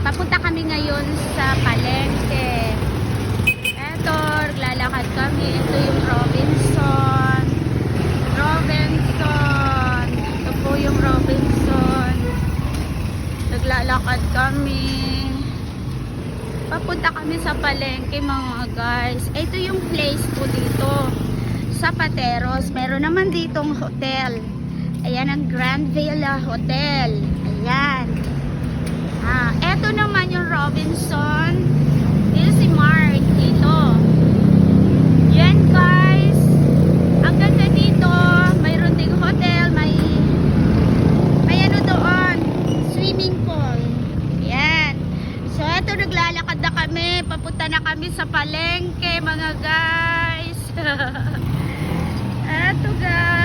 papunta kami ngayon sa palengke. Eto, naglalakad kami. Ito yung Robinson. Ito po yung Robinson. Naglalakad kami. Papunta kami sa palengke mga guys. Ito yung place po dito sa Pateros. Meron naman ditong hotel. Ayan ang Grand Villa Hotel. Ayan. Eto naman yung Robinson. Dito si Mark dito. Yan guys. Ang ganda dito. Mayroon ding hotel. May ano doon. Swimming pool. Yan. So eto naglalakad na kami. Papunta na kami sa palengke mga guys. Eto guys.